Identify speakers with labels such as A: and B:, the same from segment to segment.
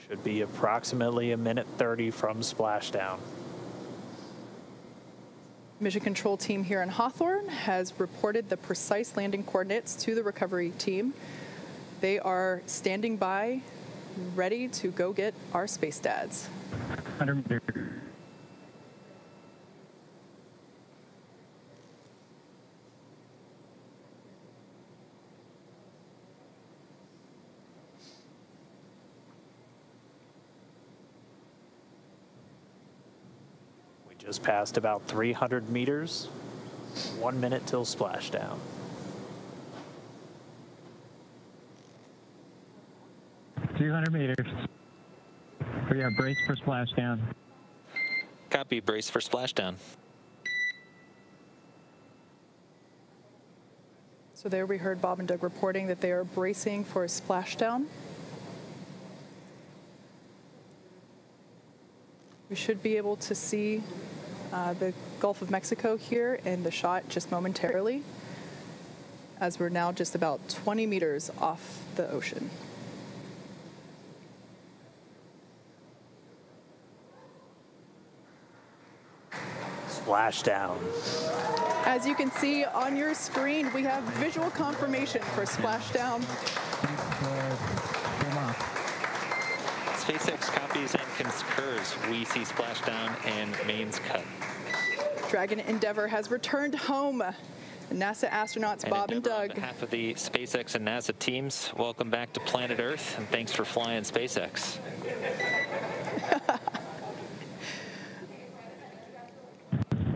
A: Should be approximately a minute 30 from splashdown.
B: Mission control team here in Hawthorne has reported the precise landing coordinates to the recovery team. They are standing by, ready to go get our space dads.
C: 100 meters.
A: Just passed about 300 meters, 1 minute till splashdown.
C: $200 meters. We are braced for splashdown.
D: Copy, brace for splashdown.
B: So there we heard Bob and Doug reporting that they are bracing for a splashdown. We should be able to see the Gulf of Mexico here in the shot just momentarily, as we're now just about 20 meters off the ocean.
A: Splashdown.
B: As you can see on your screen, we have visual confirmation for splashdown.
D: SpaceX copies and concurs. We see splashdown and mains cut.
B: Dragon Endeavour has returned home. NASA astronauts Bob and Doug.
D: On behalf of the SpaceX and NASA teams, welcome back to planet Earth, and thanks for flying SpaceX.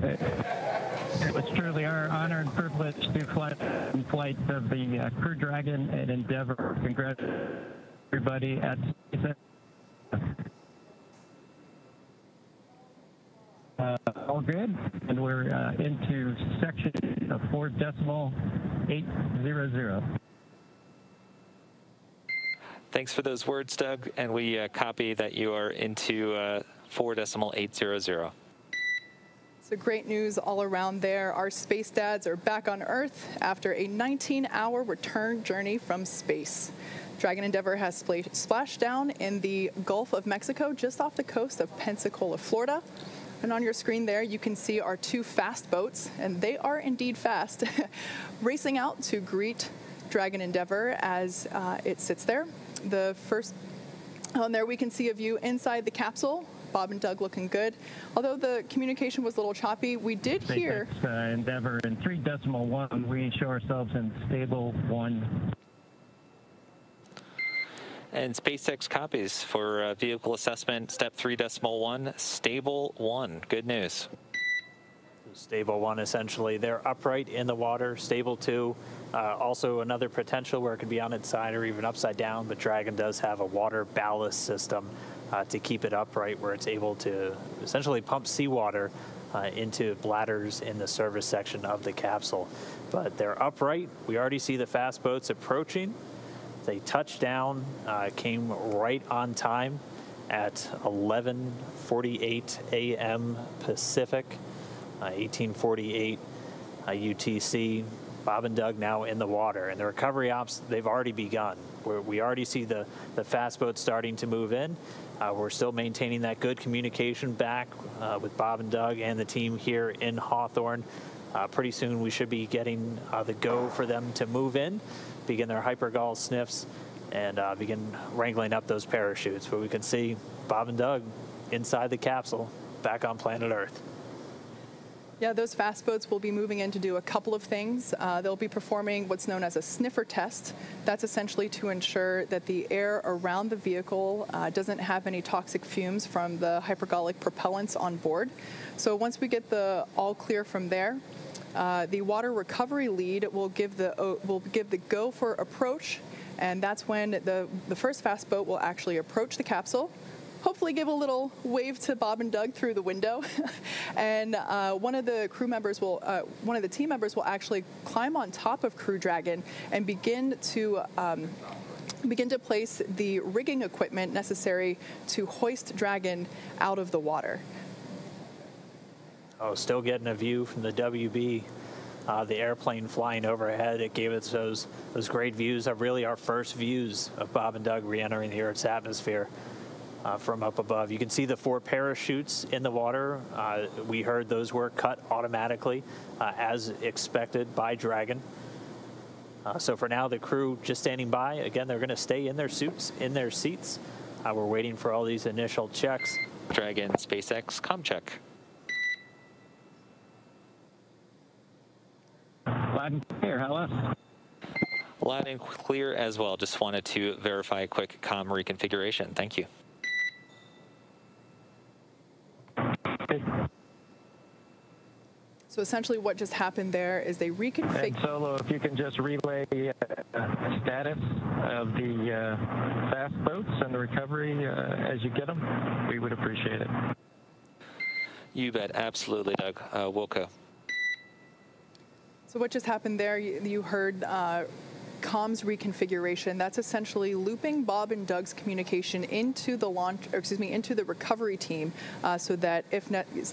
C: It was truly our honor and privilege to fly in flight of the Crew Dragon and Endeavour. Congratulations, everybody at SpaceX. All good, and we're into section of 4.800.
D: Thanks for those words, Doug, and we copy that you are into 4.800.
B: So great news all around there. Our space dads are back on Earth after a 19-hour return journey from space. Dragon Endeavour has splashed down in the Gulf of Mexico, just off the coast of Pensacola, Florida. And on your screen there, you can see our two fast boats, and they are indeed fast, racing out to greet Dragon Endeavour as it sits there. The first on there, we can see a view inside the capsule. Bob and Doug looking good. Although the communication was a little choppy, we did hear...
C: Endeavour in 3.1, we show ourselves in stable 1.
D: And SpaceX copies for vehicle assessment, step 3.1, stable 1. Good news.
A: Stable 1, essentially, they're upright in the water. Stable 2, also another potential where it could be on its side or even upside down, but Dragon does have a water ballast system to keep it upright, where it's able to essentially pump seawater into bladders in the service section of the capsule. But they're upright. We already see the fast boats approaching. They touched down, came right on time at 11:48 a.m. Pacific, 18:48 UTC. Bob and Doug now in the water, and the recovery ops, they've already begun. We already see the fast boats starting to move in. We're still maintaining that good communication back with Bob and Doug and the team here in Hawthorne. Pretty soon we should be getting the go for them to move in, begin their hypergol sniffs, and begin wrangling up those parachutes. But we can see Bob and Doug inside the capsule, back on planet Earth.
B: Yeah, those fast boats will be moving in to do a couple of things. They'll be performing what's known as a sniffer test. That's essentially to ensure that the air around the vehicle doesn't have any toxic fumes from the hypergolic propellants on board. So once we get the all clear from there, the water recovery lead will give the go for approach, and that's when the first fast boat will actually approach the capsule. Hopefully give a little wave to Bob and Doug through the window. And one of the team members will actually climb on top of Crew Dragon and begin to place the rigging equipment necessary to hoist Dragon out of the water.
A: Oh, still getting a view from the WB. The airplane flying overhead, it gave us those great views of really our first views of Bob and Doug re-entering the Earth's atmosphere. from up above. You can see the 4 parachutes in the water. We heard those were cut automatically as expected by Dragon. So for now, the crew just standing by. Again, they're going to stay in their suits, in their seats. We're waiting for all these initial checks.
D: Dragon SpaceX comm check.
C: Loud and clear, hello.
D: Loud and clear as well. Just wanted to verify a quick comm reconfiguration. Thank you.
B: So essentially what just happened there is they reconfigured.
C: And Solo, if you can just relay status of the fast boats and the recovery as you get them, we would appreciate it.
D: You bet. Absolutely, Doug. Wilco.
B: So what just happened there, you heard comms reconfiguration. That's essentially looping Bob and Doug's communication into the into the recovery team, so that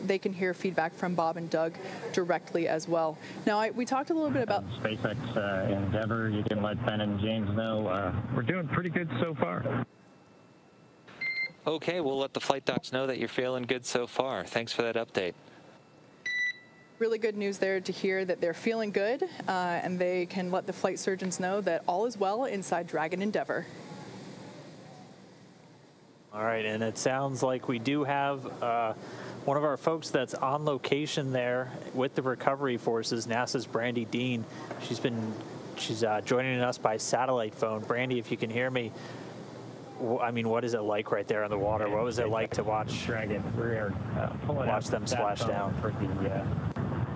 B: they can hear feedback from Bob and Doug directly as well. Now, we talked a little bit about
C: SpaceX Endeavor. You can let Ben and James know we're doing pretty good so far.
D: Okay, we'll let the flight docs know that you're feeling good so far. Thanks for that update.
B: really good news there to hear that they're feeling good, and they can let the flight surgeons know that all is well inside Dragon Endeavor.
A: All right, and it sounds like we do have one of our folks that's on location there with the recovery forces, NASA's Brandy Dean. She's joining us by satellite phone. Brandy, if you can hear me, I mean, what is it like right there in the water? What was it like to watch
C: Dragon? We're
A: watch them splash down
C: for the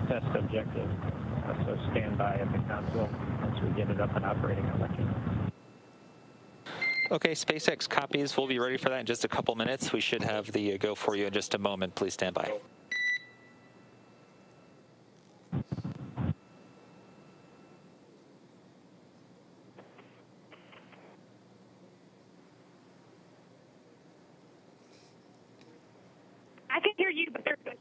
C: test objective. So stand by at the console once we get it up and operating. I'll let you know.
D: Okay, SpaceX copies. We'll be ready for that in just a couple minutes. We should have the go for you in just a moment. Please stand by.
E: I can hear you, but they're good.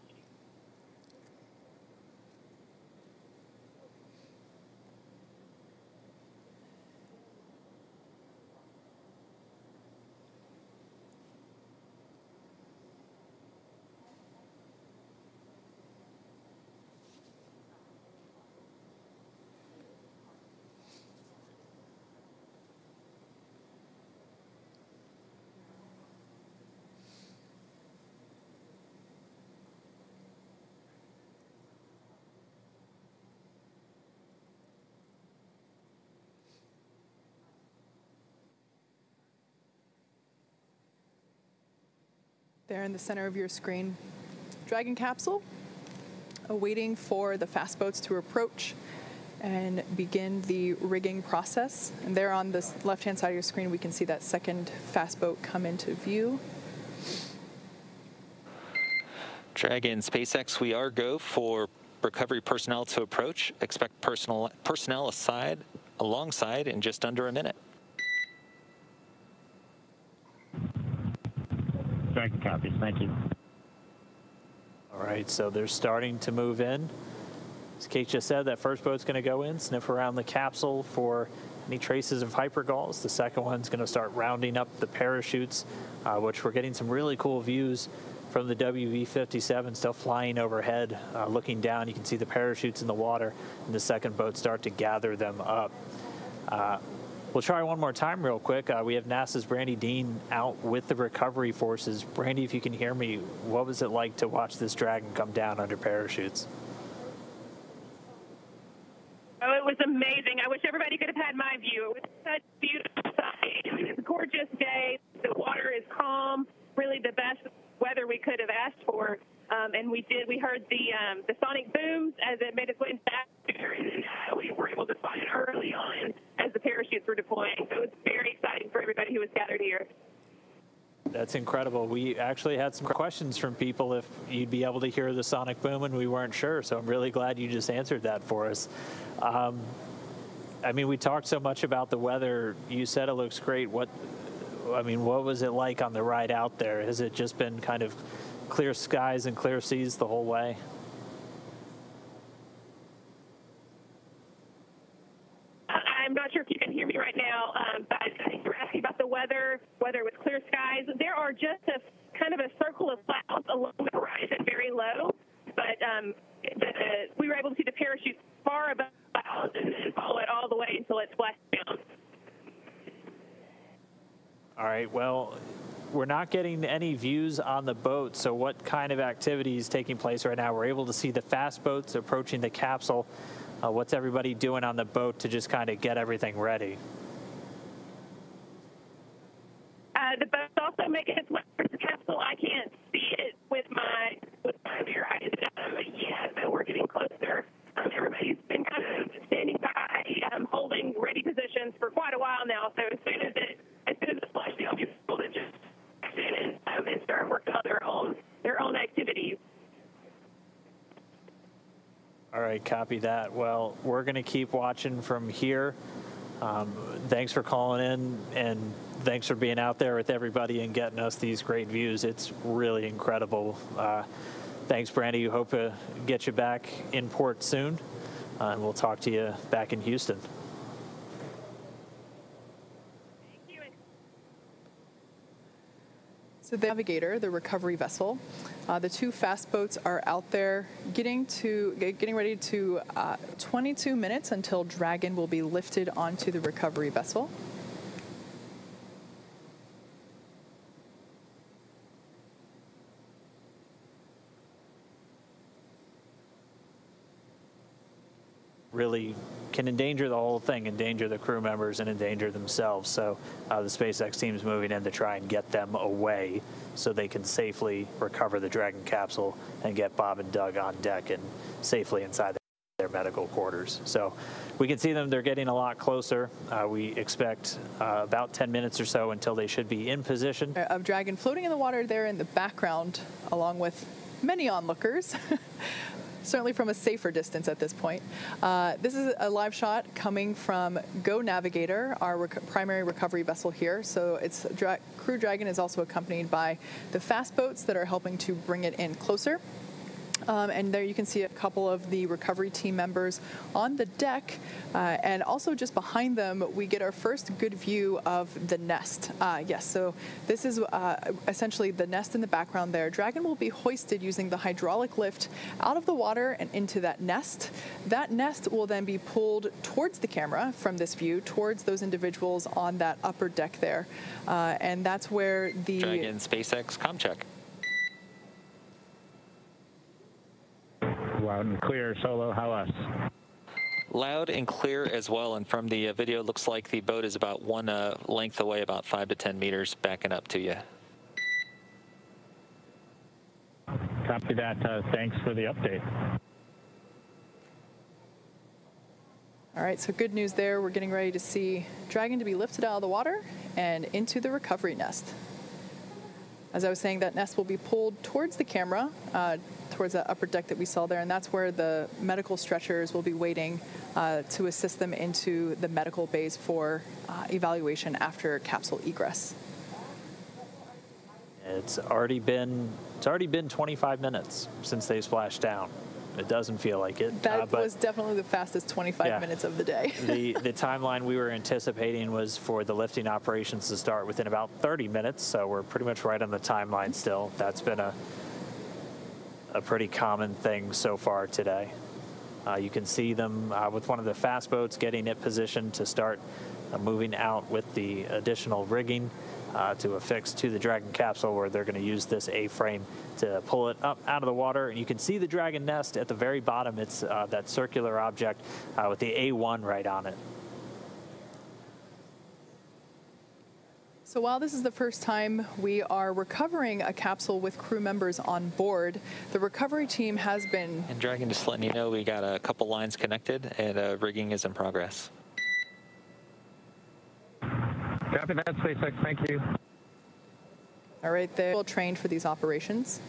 B: There in the center of your screen, Dragon capsule, waiting for the fast boats to approach and begin the rigging process. And there on the left-hand side of your screen, we can see that second fast boat come into view.
D: Dragon SpaceX, we are go for recovery personnel to approach. Expect personnel alongside in just under a minute.
C: Dragon copies. Thank you.
A: All right, so they're starting to move in. As Kate just said, that first boat's going to go in, sniff around the capsule for any traces of hypergalls. The second one's going to start rounding up the parachutes, which we're getting some really cool views from the WV-57 still flying overhead. Looking down, you can see the parachutes in the water, and the second boat start to gather them up. We'll try one more time real quick. We have NASA's Brandy Dean out with the recovery forces. Brandy, if you can hear me, what was it like to watch this Dragon come down under parachutes?
E: Oh, it was amazing. I wish everybody could have had my view. It was such a beautiful sight. It's a gorgeous day. The water is calm, really the best weather we could have asked for. And we heard the sonic booms as it made its way back there, and we were able to spot it early on as the parachutes were deploying. So it was very exciting for everybody who was gathered here.
A: That's incredible. We actually had some questions from people if you'd be able to hear the sonic boom, and we weren't sure. So I'm really glad you just answered that for us. I mean, we talked so much about the weather. You said it looks great. What was it like on the ride out there? Has it just been kind of clear skies and clear seas the whole way?
E: I'm not sure if you can hear me right now, but I think you're asking about the weather, whether it was clear skies. There are are just a kind of a circle of clouds along the horizon, very low. But we were able to see the parachute far above the clouds and then follow it all the way until it splashed down.
A: All right, well, we're not getting any views on the boat, so what kind of activity is taking place right now? We're able to see the fast boats approaching the capsule. What's everybody doing on the boat to just kind of get everything ready?
E: The boat's also making its way towards the capsule. I can't see it with my bare eyes, but we're getting closer. Everybody's been kind of standing by, holding ready positions for quite a while now. So as soon as it splashed down, people that just stand and start working on their own activities.
A: All right, copy that. Well, we're going to keep watching from here. Thanks for calling in, and thanks for being out there with everybody and getting us these great views. It's really incredible. Thanks, Brandy. We hope to get you back in port soon, and we'll talk to you back in Houston.
B: So the Navigator, the recovery vessel, the two fast boats are out there getting ready to 22 minutes until Dragon will be lifted onto the recovery vessel.
A: Really can endanger the whole thing, endanger the crew members and endanger themselves. So the SpaceX team is moving in to try and get them away so they can safely recover the Dragon capsule and get Bob and Doug on deck and safely inside their medical quarters. So we can see them, they're getting a lot closer. We expect about 10 minutes or so until they should be in position.
B: Of Dragon floating in the water there in the background, along with many onlookers. Certainly from a safer distance at this point. This is a live shot coming from Go Navigator, our primary recovery vessel here. So its Crew Dragon is also accompanied by the fast boats that are helping to bring it in closer. And there you can see a couple of the recovery team members on the deck. And also just behind them, we get our first good view of the nest. Yes, so this is essentially the nest in the background there. Dragon will be hoisted using the hydraulic lift out of the water and into that nest. That nest will then be pulled towards the camera from this view, towards those individuals on that upper deck there. And that's where the
D: Dragon SpaceX comm check.
C: Loud and clear, Solo. How us?
D: Loud and clear as well. And from the video, it looks like the boat is about one length away, about 5 to 10 meters, backing up to you.
C: Copy that. Thanks for the update.
B: All right, so good news there. We're getting ready to see Dragon to be lifted out of the water and into the recovery nest. As I was saying, that nest will be pulled towards the camera, towards that upper deck that we saw there, and that's where the medical stretchers will be waiting to assist them into the medical bays for evaluation after capsule egress.
A: It's already been 25 minutes since they splashed down. It doesn't feel like it.
B: That was definitely the fastest 25 minutes of the day.
A: the timeline we were anticipating was for the lifting operations to start within about 30 minutes, so we're pretty much right on the timeline still. That's been a pretty common thing so far today. You can see them with one of the fast boats getting it positioned to start moving out with the additional rigging to affix to the Dragon capsule, where they're going to use this A-frame to pull it up out of the water. And you can see the Dragon nest at the very bottom. It's that circular object with the A1 right on it.
B: So while this is the first time we are recovering a capsule with crew members on board, the recovery team has been...
D: And Dragon, just letting you know, we got a couple lines connected and rigging is in progress.
C: Copy that, SpaceX. Thank you.
B: All right, they're well trained for these operations.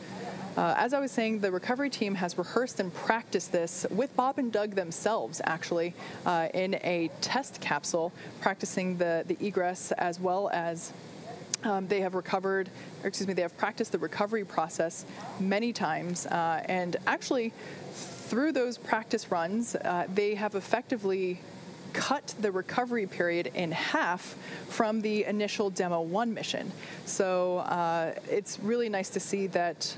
B: As I was saying, the recovery team has rehearsed and practiced this with Bob and Doug themselves, actually, in a test capsule, practicing the egress, as well as they have practiced the recovery process many times. And actually, through those practice runs, they have effectively cut the recovery period in half from the initial Demo 1 mission. So it's really nice to see that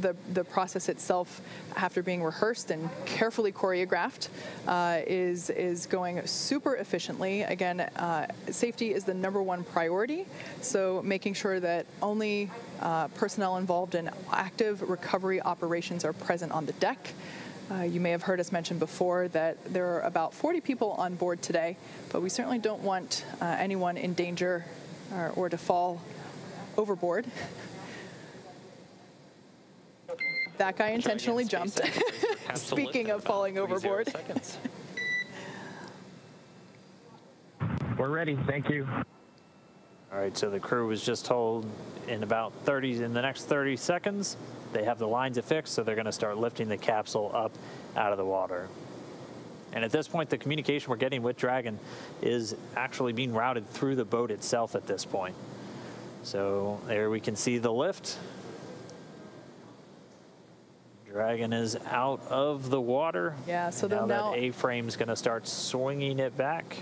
B: the process itself, after being rehearsed and carefully choreographed, is going super efficiently. Again, safety is the #1 priority, so making sure that only personnel involved in active recovery operations are present on the deck. You may have heard us mention before that there are about 40 people on board today, but we certainly don't want anyone in danger or to fall overboard. That guy intentionally jumped. Speaking of falling overboard.
C: We're ready. Thank you.
A: All right, so the crew was just told in the next 30 seconds, they have the lines affixed, so they're going to start lifting the capsule up out of the water. And at this point, the communication we're getting with Dragon is actually being routed through the boat itself at this point. So there we can see the lift. Dragon is out of the water.
B: Yeah, so
A: now
B: now
A: that A-frame's going to start swinging it back.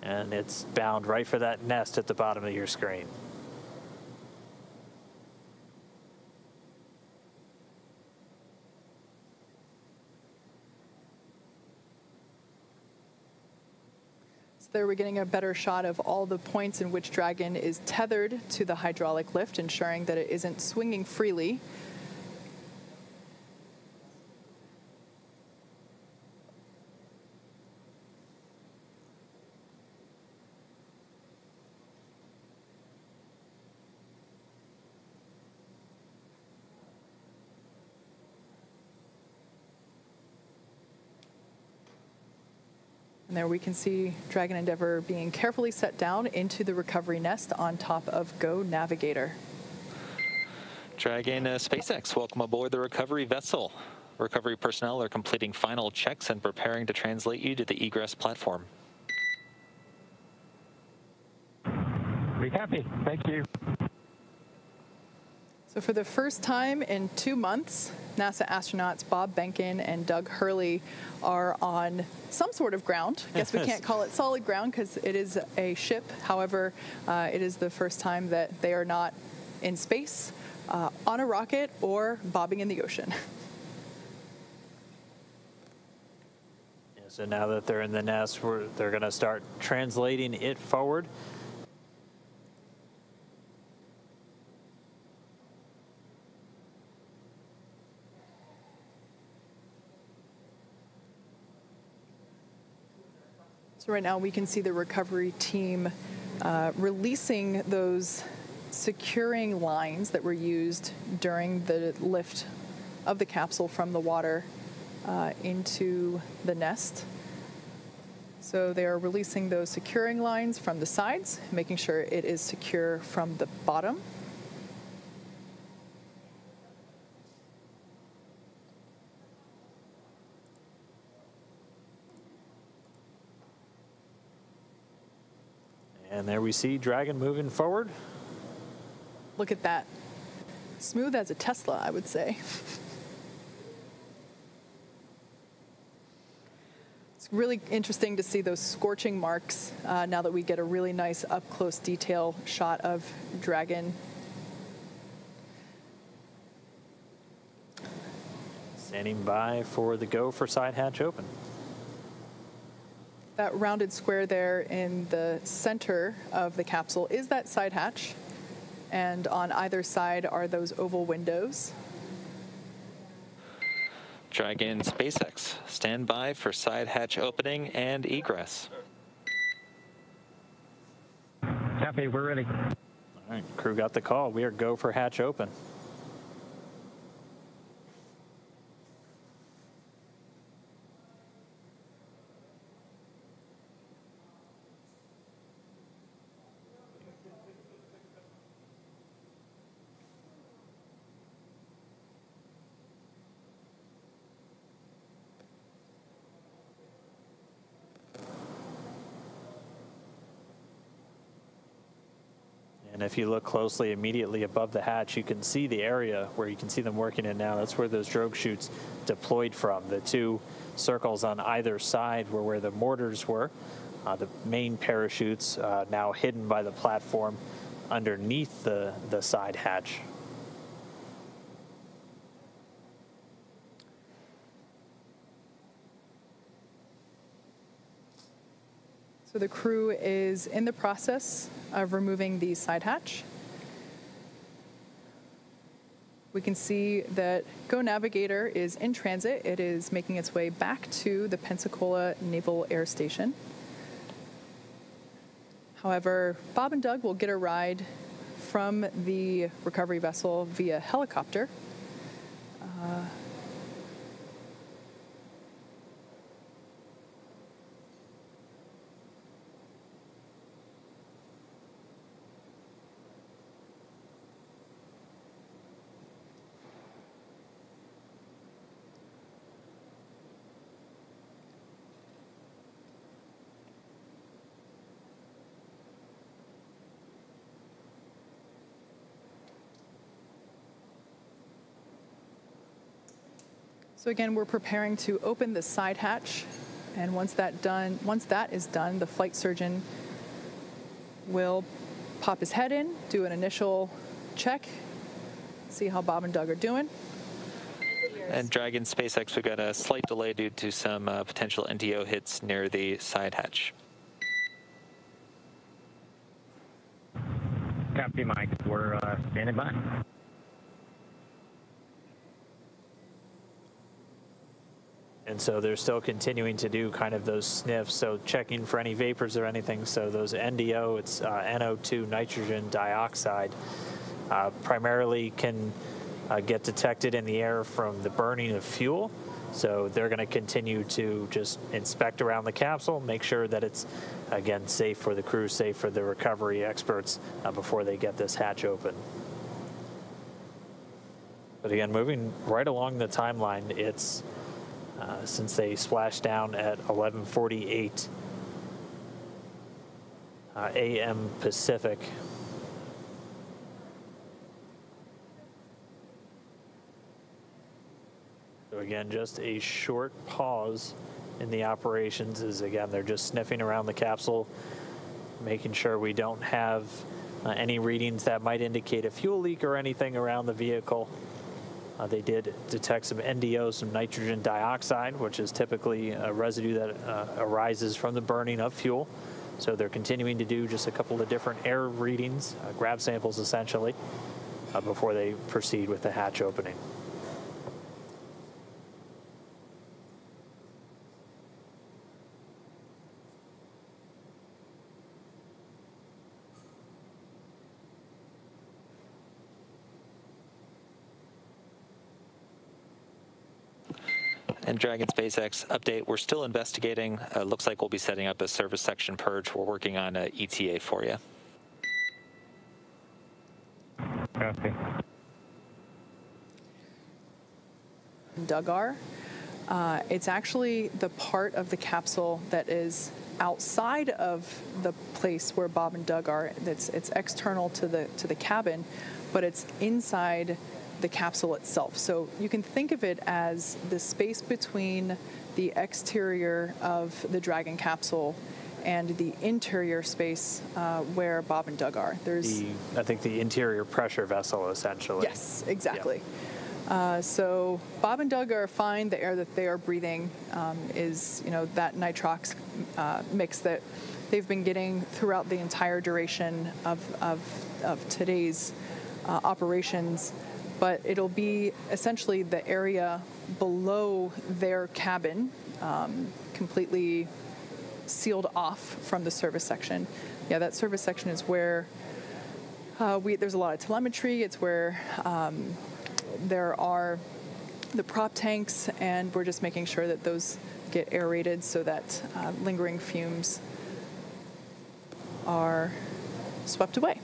A: And it's bound right for that nest at the bottom of your screen.
B: So there we're getting a better shot of all the points in which Dragon is tethered to the hydraulic lift, ensuring that it isn't swinging freely. And there we can see Dragon Endeavour being carefully set down into the recovery nest on top of Go Navigator.
D: Dragon SpaceX, welcome aboard the recovery vessel. Recovery personnel are completing final checks and preparing to translate you to the egress platform.
C: Be happy. Thank you.
B: So for the first time in 2 months, NASA astronauts Bob Behnken and Doug Hurley are on some sort of ground. I guess we can't call it solid ground because it is a ship. However, it is the first time that they are not in space, on a rocket, or bobbing in the ocean.
A: Yeah, so now that they're in the nest, they're going to start translating it forward.
B: So right now we can see the recovery team releasing those securing lines that were used during the lift of the capsule from the water into the nest. So they are releasing those securing lines from the sides, making sure it is secure from the bottom.
A: And there we see Dragon moving forward.
B: Look at that. Smooth as a Tesla, I would say. It's really interesting to see those scorching marks now that we get a really nice up-close detail shot of Dragon.
A: Standing by for the go for side hatch open.
B: That rounded square there in the center of the capsule is that side hatch, and on either side are those oval windows.
D: Dragon SpaceX, stand by for side hatch opening and egress.
C: Happy, we're ready.
A: All right, crew got the call. We are go for hatch open. And if you look closely, immediately above the hatch, you can see the area where you can see them working in now. That's where those drogue chutes deployed from. The two circles on either side were where the mortars were. The main parachutes now hidden by the platform underneath the side hatch.
B: So the crew is in the process of removing the side hatch. We can see that Go Navigator is in transit. It is making its way back to the Pensacola Naval Air Station. However, Bob and Doug will get a ride from the recovery vessel via helicopter. So again, we're preparing to open the side hatch, and once that is done, the flight surgeon will pop his head in, do an initial check, see how Bob and Doug are doing.
D: And Dragon SpaceX, we've got a slight delay due to some potential NDO hits near the side hatch.
C: Copy, Mike. We're standing by.
A: And so they're still continuing to do kind of those sniffs, so checking for any vapors or anything. So those NDO, it's NO2, nitrogen dioxide, primarily can get detected in the air from the burning of fuel. So they're going to continue to just inspect around the capsule, make sure that it's, again, safe for the crew, safe for the recovery experts before they get this hatch open. But again, moving right along the timeline, it's since they splashed down at 11:48 a.m. Pacific. So again, just a short pause in the operations as, again, they're just sniffing around the capsule, making sure we don't have any readings that might indicate a fuel leak or anything around the vehicle. They did detect some NDO, some nitrogen dioxide, which is typically a residue that arises from the burning of fuel. So they're continuing to do just a couple of different air readings, grab samples essentially, before they proceed with the hatch opening.
D: And Dragon SpaceX update, we're still investigating. Looks like we'll be setting up a service section purge. We're working on a ETA for you.
C: Copy.
B: Doug are. It's actually the part of the capsule that is outside of the place where Bob and Doug are. It's external to the cabin, but it's inside the capsule itself. So you can think of it as the space between the exterior of the Dragon capsule and the interior space where Bob and Doug are. There's
A: I think the interior pressure vessel, essentially.
B: Yes, exactly. Yeah. So Bob and Doug are fine. The air that they are breathing is, that nitrox mix that they've been getting throughout the entire duration of today's operations. But it'll be essentially the area below their cabin, completely sealed off from the service section. Yeah, that service section is where there's a lot of telemetry. It's where there are the prop tanks, and we're just making sure that those get aerated so that lingering fumes are swept away.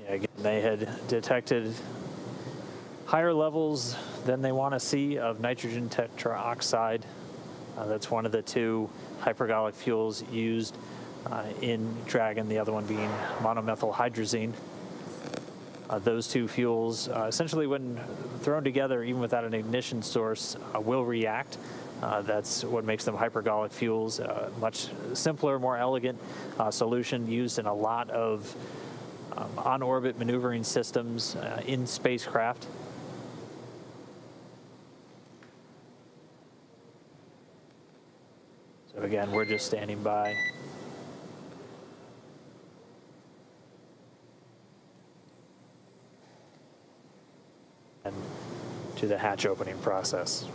A: Again, they had detected higher levels than they want to see of nitrogen tetroxide. That's one of the two hypergolic fuels used in Dragon, the other one being monomethylhydrazine. Those two fuels, essentially when thrown together, even without an ignition source, will react. That's what makes them hypergolic fuels. Much simpler, more elegant solution used in a lot of on-orbit maneuvering systems in spacecraft. So again, we're just standing by. And to the hatch opening process.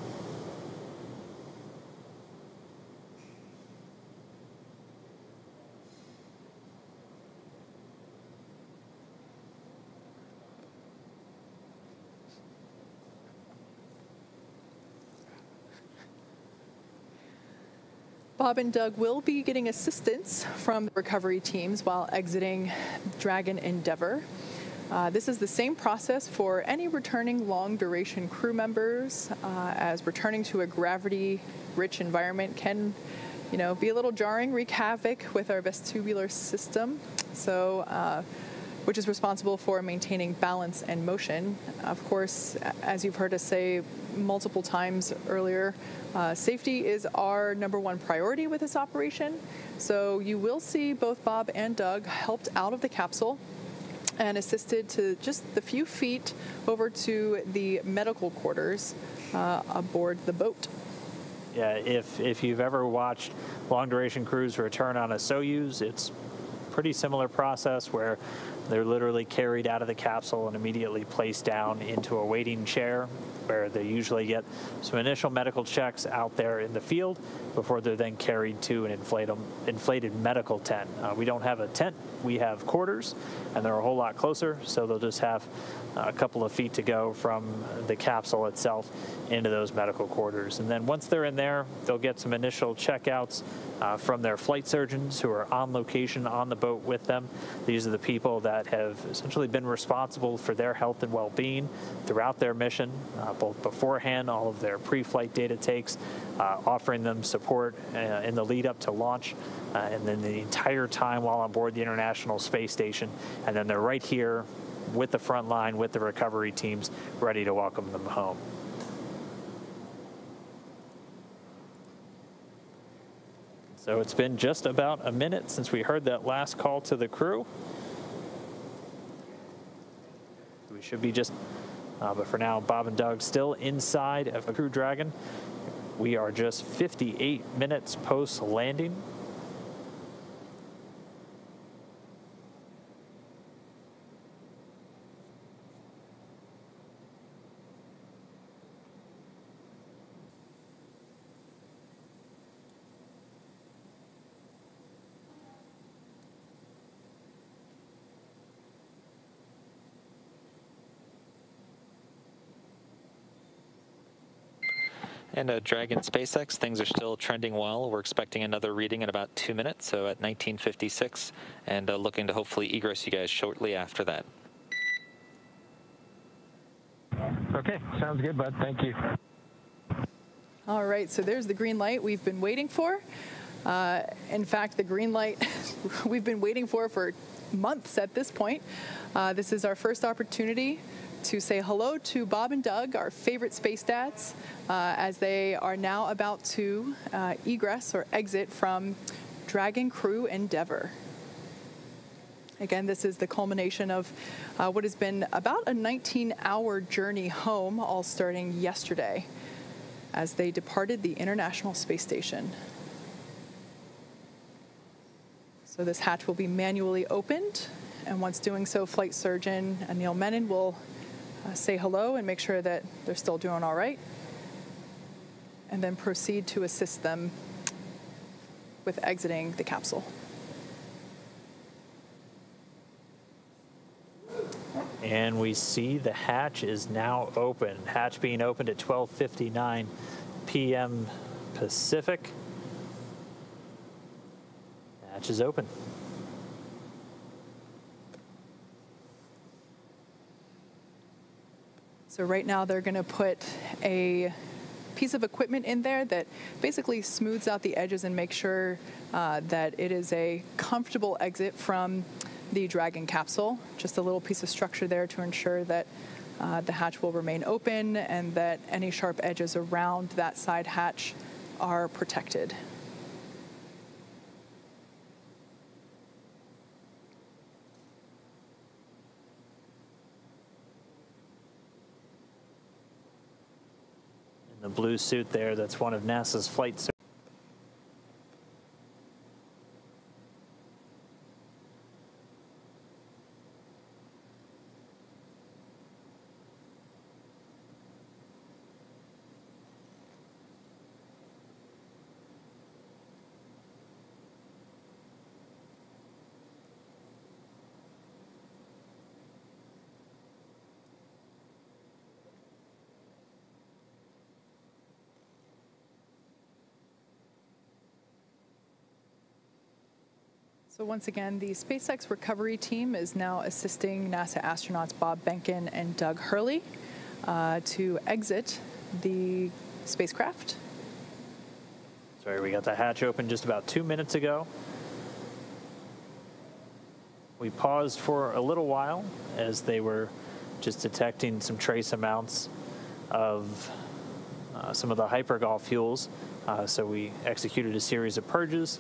B: Bob and Doug will be getting assistance from the recovery teams while exiting Dragon Endeavour. This is the same process for any returning long-duration crew members, as returning to a gravity-rich environment can, be a little jarring, wreak havoc with our vestibular system. So, which is responsible for maintaining balance and motion. Of course, as you've heard us say multiple times earlier, safety is our #1 priority with this operation. So you will see both Bob and Doug helped out of the capsule and assisted to just the few feet over to the medical quarters aboard the boat.
A: Yeah, if you've ever watched long-duration crews return on a Soyuz, it's a pretty similar process where they're literally carried out of the capsule and immediately placed down into a waiting chair, where they usually get some initial medical checks out there in the field before they're then carried to an inflated medical tent. We don't have a tent, we have quarters, and they're a whole lot closer, so they'll just have a couple of feet to go from the capsule itself into those medical quarters. And then once they're in there, they'll get some initial checkouts from their flight surgeons who are on location on the boat with them. These are the people that have essentially been responsible for their health and well-being throughout their mission, both beforehand, all of their pre-flight data takes, offering them support in the lead up to launch, and then the entire time while on board the International Space Station. And then they're right here with the front line, with the recovery teams, ready to welcome them home. So it's been just about a minute since we heard that last call to the crew. We should be just, but for now, Bob and Doug still inside of a Crew Dragon. We are just 58 minutes post-landing.
D: And Dragon SpaceX, things are still trending well. We're expecting another reading in about 2 minutes, so at 19:56, and looking to hopefully egress you guys shortly after that.
C: Okay, sounds good, bud. Thank you.
B: All right, so there's the green light we've been waiting for. In fact, the green light we've been waiting for months at this point. This is our first opportunity to say hello to Bob and Doug, our favorite space dads, as they are now about to egress or exit from Dragon Crew Endeavour. Again, this is the culmination of what has been about a 19-hour journey home, all starting yesterday as they departed the International Space Station. So this hatch will be manually opened, and once doing so, Flight Surgeon Neil Menon will say hello and make sure that they're still doing all right, and then proceed to assist them with exiting the capsule.
A: And we see the hatch is now open. Hatch being opened at 12:59 p.m. Pacific. Hatch is open.
B: So right now they're going to put a piece of equipment in there that basically smooths out the edges and makes sure that it is a comfortable exit from the Dragon capsule. Just a little piece of structure there to ensure that the hatch will remain open and that any sharp edges around that side hatch are protected.
A: In the blue suit there, that's one of NASA's flight surgeons.
B: So once again, the SpaceX recovery team is now assisting NASA astronauts Bob Behnken and Doug Hurley to exit the spacecraft.
A: Sorry, we got the hatch open just about 2 minutes ago. We paused for a little while as they were just detecting some trace amounts of some of the hypergol fuels. So we executed a series of purges.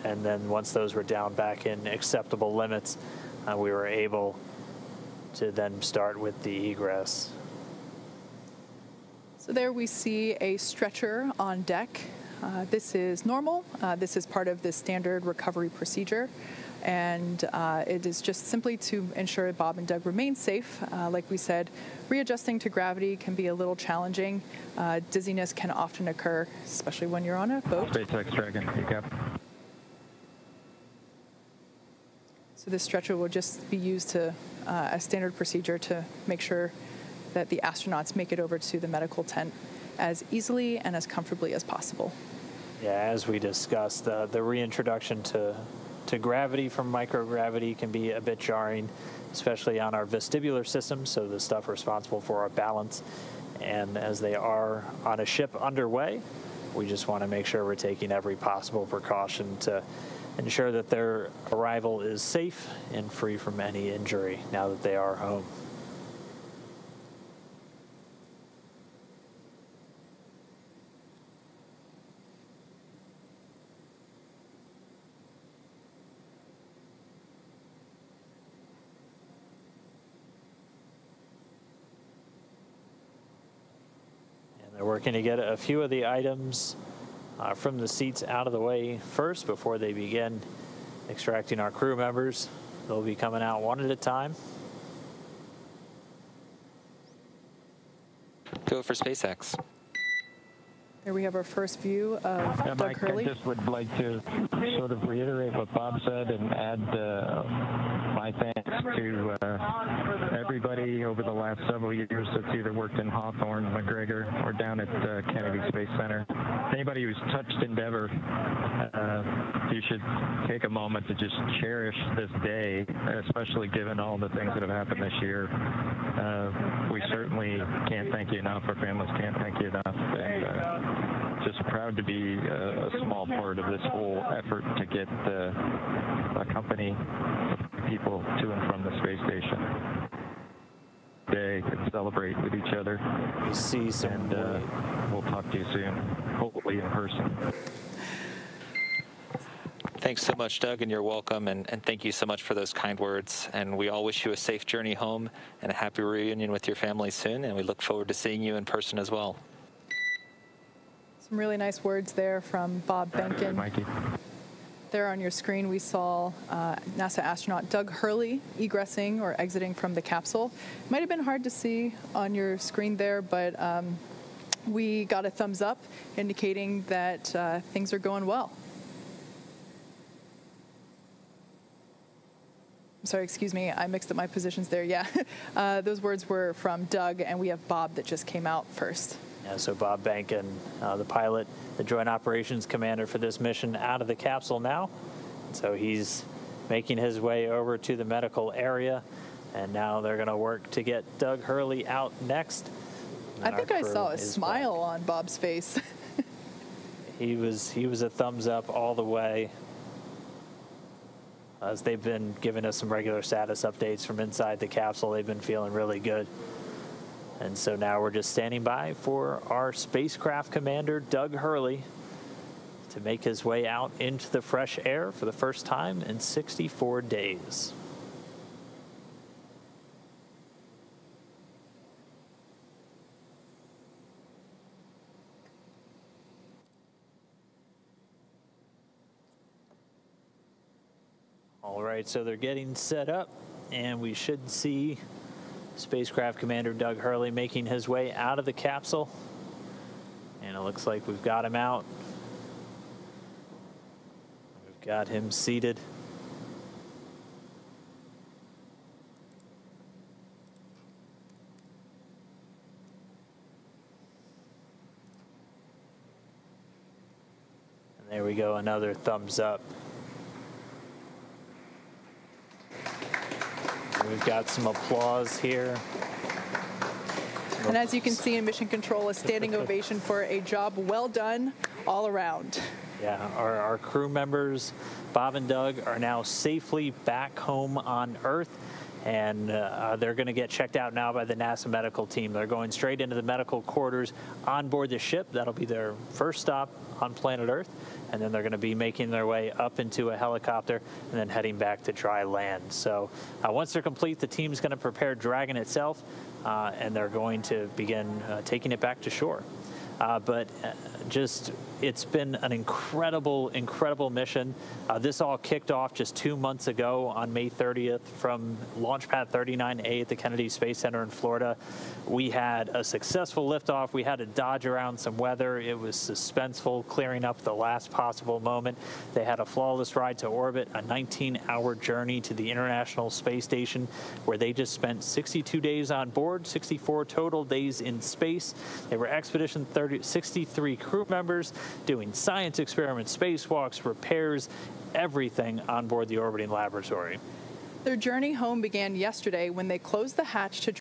A: And then once those were down back in acceptable limits, we were able to then start with the egress.
B: So there we see a stretcher on deck. This is normal. This is part of the standard recovery procedure. And it is just simply to ensure Bob and Doug remain safe. Like we said, readjusting to gravity can be a little challenging. Dizziness can often occur, especially when you're on a boat.
C: SpaceX Dragon, yep.
B: So this stretcher will just be used to as standard procedure to make sure that the astronauts make it over to the medical tent as easily and as comfortably as possible.
A: Yeah, as we discussed, the reintroduction to gravity from microgravity can be a bit jarring, especially on our vestibular system, so the stuff responsible for our balance. And as they are on a ship underway, we just want to make sure we're taking every possible precaution to ensure that their arrival is safe and free from any injury now that they are home. And they're working to get a few of the items from the seats out of the way first before they begin extracting our crew members. They'll be coming out one at a time.
D: Go for SpaceX.
B: Here we have our first view of Doug
C: Mike,
B: Hurley.
C: I just would like to sort of reiterate what Bob said and add my thanks to everybody over the last several years that's either worked in Hawthorne, McGregor, or down at Kennedy Space Center. Anybody who's touched Endeavour, you should take a moment to just cherish this day, especially given all the things that have happened this year. We certainly can't thank you enough. Our families can't thank you enough. And, just proud to be a small part of this whole effort to get a company of people to and from the space station. Today, and celebrate with each other.
A: We see some,
C: and we'll talk to you soon, hopefully in person.
D: Thanks so much, Doug, and you're welcome, and thank you so much for those kind words. And we all wish you a safe journey home and a happy reunion with your family soon, and we look forward to seeing you in person as well.
B: Some really nice words there from Bob Behnken.
C: Mikey.
B: There on your screen, we saw NASA astronaut Doug Hurley egressing or exiting from the capsule. It might have been hard to see on your screen there, but we got a thumbs up indicating that things are going well. Sorry, excuse me, I mixed up my positions there. Yeah, those words were from Doug, and we have Bob that just came out first.
A: Yeah, so Bob Behnken, the pilot, the Joint Operations Commander for this mission, out of the capsule now. So he's making his way over to the medical area, and now they're going to work to get Doug Hurley out next.
B: I think I saw a smile on Bob's face.
A: He was a thumbs up all the way. As they've been giving us some regular status updates from inside the capsule, they've been feeling really good. And so now we're just standing by for our spacecraft commander, Doug Hurley, to make his way out into the fresh air for the first time in 64 days. All right, so they're getting set up, and we should see spacecraft commander Doug Hurley making his way out of the capsule. And it looks like we've got him out. We've got him seated. And there we go, another thumbs up. We've got some applause here.
B: And as you can see in Mission Control, a standing ovation for a job well done all around.
A: Yeah, our crew members, Bob and Doug, are now safely back home on Earth, and they're going to get checked out now by the NASA medical team. They're going straight into the medical quarters on board the ship. That'll be their first stop on planet Earth, and then they're going to be making their way up into a helicopter and then heading back to dry land. So once they're complete, the team's going to prepare Dragon itself, and they're going to begin taking it back to shore. It's been an incredible mission. This all kicked off just 2 months ago on May 30th from Launch Pad 39A at the Kennedy Space Center in Florida. We had a successful liftoff. We had to dodge around some weather. It was suspenseful, clearing up the last possible moment. They had a flawless ride to orbit, a 19-hour journey to the International Space Station, where they just spent 62 days on board, 64 total days in space. They were Expedition 63 crew members doing science experiments, spacewalks, repairs, everything on board the orbiting laboratory.
B: Their journey home began yesterday when they closed the hatch to